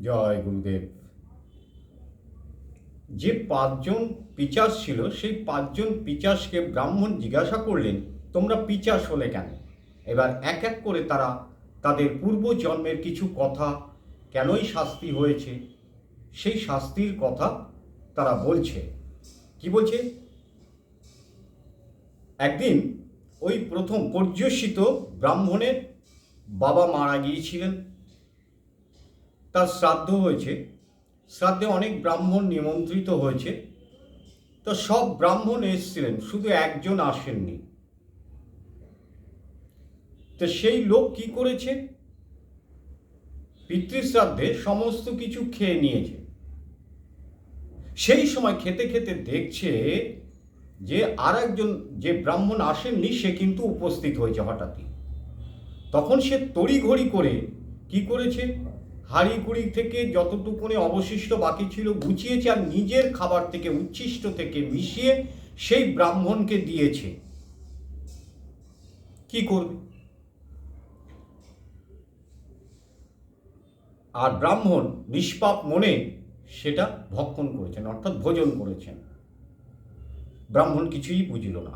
জয় গুরুদেব। যে পাঁচজন পিচাস ছিল সেই পাঁচজন পিচাসকে ব্রাহ্মণ জিজ্ঞাসা করলেন, তোমরা পিচাস হলে কেন? এবার এক এক করে তারা তাদের পূর্বজন্মের কিছু কথা, কেনই শাস্তি হয়েছে সেই শাস্তির কথা তারা বলছে। কি বলছে? একদিন ওই প্রথম পর্যুষিত ব্রাহ্মণের বাবা মারা গিয়েছিলেন, তার শ্রাদ্ধ হয়েছে। শ্রাদ্ধে অনেক ব্রাহ্মণ নিমন্ত্রিত হয়েছে, তো সব ব্রাহ্মণ এসেছিলেন, শুধু একজন আসেননি। তো সেই লোক কি করেছে? পিতৃশ্রাদ্ধে সমস্ত কিছু খেয়ে নিয়েছে। সেই সময় খেতে খেতে দেখছে যে আর একজন যে ব্রাহ্মণ আসেননি সে কিন্তু উপস্থিত হয়েছে হঠাৎই। তখন সে তড়িঘড়ি করে কি করেছে, হাঁড়ি কুড়ি থেকে যতটুকুনি অবশিষ্ট বাকি ছিল গুছিয়েছে আর নিজের খাবার থেকে উচ্ছিষ্ট থেকে মিশিয়ে সেই ব্রাহ্মণকে দিয়েছে। কি করবে? আর ব্রাহ্মণ নিষ্পাপ মনে সেটা ভক্ষণ করেছেন, অর্থাৎ ভোজন করেছেন। ব্রাহ্মণ কিছুই বুঝল না।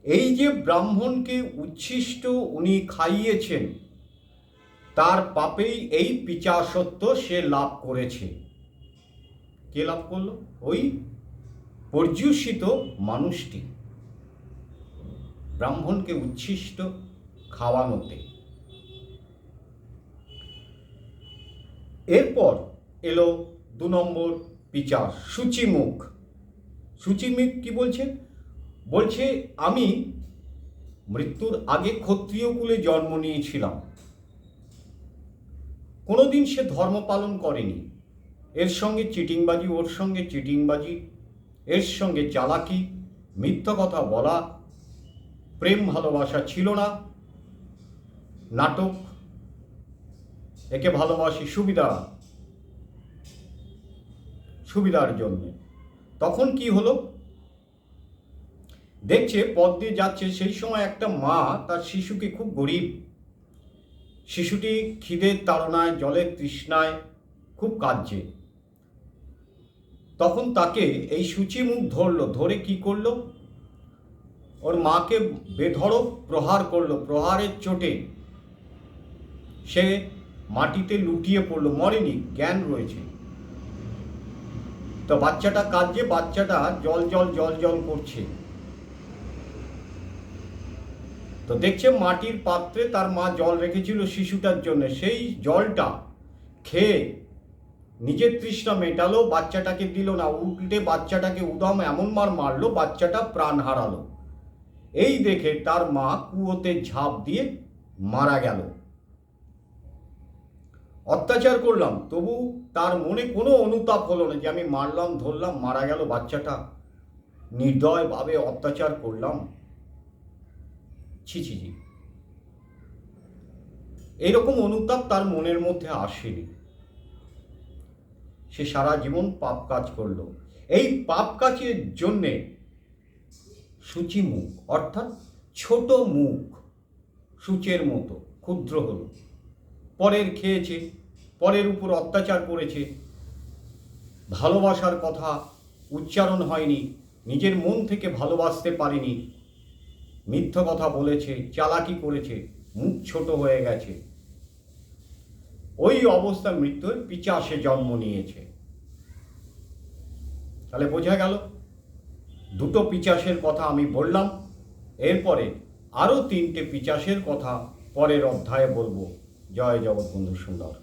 এই যে ব্রাহ্মণকে উচ্ছিষ্ট উনি খাইয়েছেন, তার পাপেই এই পিচাসত্ব সে লাভ করেছে। কে লাভ করলো? ওই পর্যুষিত মানুষটি ব্রাহ্মণকে উচ্ছিষ্ট খাওয়ানোতে। এরপর এলো 2 নম্বর পিচাস, সূচিমুখ। সূচিমুখ কি বলছে? বলছে আমি মৃত্যুর আগে ক্ষত্রিয় কুলে জন্ম নিয়েছিলাম। কোনোদিন সে ধর্ম পালন করেনি। এর সঙ্গে চিটিংবাজি, ওর সঙ্গে চিটিংবাজি, এর সঙ্গে চালাকি, মিথ্যা কথা বলা, প্রেম ভালোবাসা ছিল না, নাটক, একে ভালোবাসি সুবিধার জন্য। তখন কি হলো? দেখছে পথ দিয়ে যাচ্ছে, সেই সময় একটা মা তার শিশুকে, খুব গরিব শিশুটি, খিদের তাড়নায় জলের তৃষ্ণায় খুব কাঁদছে। তখন তাকে এই সূচিমুখ ধরলো, ধরে কি করলো, ওর মাকে বেধড়ক প্রহার করলো। প্রহারের চোটে সে মাটিতে লুটিয়ে পড়লো, মরেনি, জ্ঞান রয়েছে। তো বাচ্চাটা কাঁদছে, বাচ্চাটা জল জল জল জল করছে। তো দেখছে মাটির পাত্রে তার মা জল রেখেছিল শিশুটার জন্য, সেই জলটা খেয়ে নিজের তৃষ্ণা মেটালো, বাচ্চাটাকে দিল না, উল্টে বাচ্চাটাকে উদম এমন মার মারলো, বাচ্চাটা প্রাণ হারালো। এই দেখে তার মা কুয়োতে ঝাঁপ দিয়ে মারা গেল। অত্যাচার করলাম, তবু তার মনে কোনো অনুতাপ হলো না যে আমি মারলাম, ধরলাম, মারা গেল বাচ্চাটা, নির্দয়ভাবে অত্যাচার করলাম। ছি ছি ছি, এইরকম অনুতাপ তার মনের মধ্যে আসেনি। সে সারা জীবন পাপ কাজ করলো। এই পাপ কাজের জন্যে সূচিমুখ, অর্থাৎ ছোট মুখ, সূচের মতো ক্ষুদ্র হলো। পরের খেয়েছে, পরের উপর অত্যাচার করেছে, ভালোবাসার কথা উচ্চারণ হয়নি, নিজের মন থেকে ভালোবাসতে পারেনি, মিথ্যা কথা বলেছে, চালাকি করেছে, মুখ ছোট হয়ে গেছে। ওই অবস্থা মৃত্যুর পিচাসে জন্ম নিয়েছে। তাহলে বোঝা গেল, 2টো পিচাসের কথা আমি বললাম। এরপরে আরও 3টে পিচাসের কথা পরের অধ্যায়ে বলবো। জয় জগৎবন্ধু সুন্দর।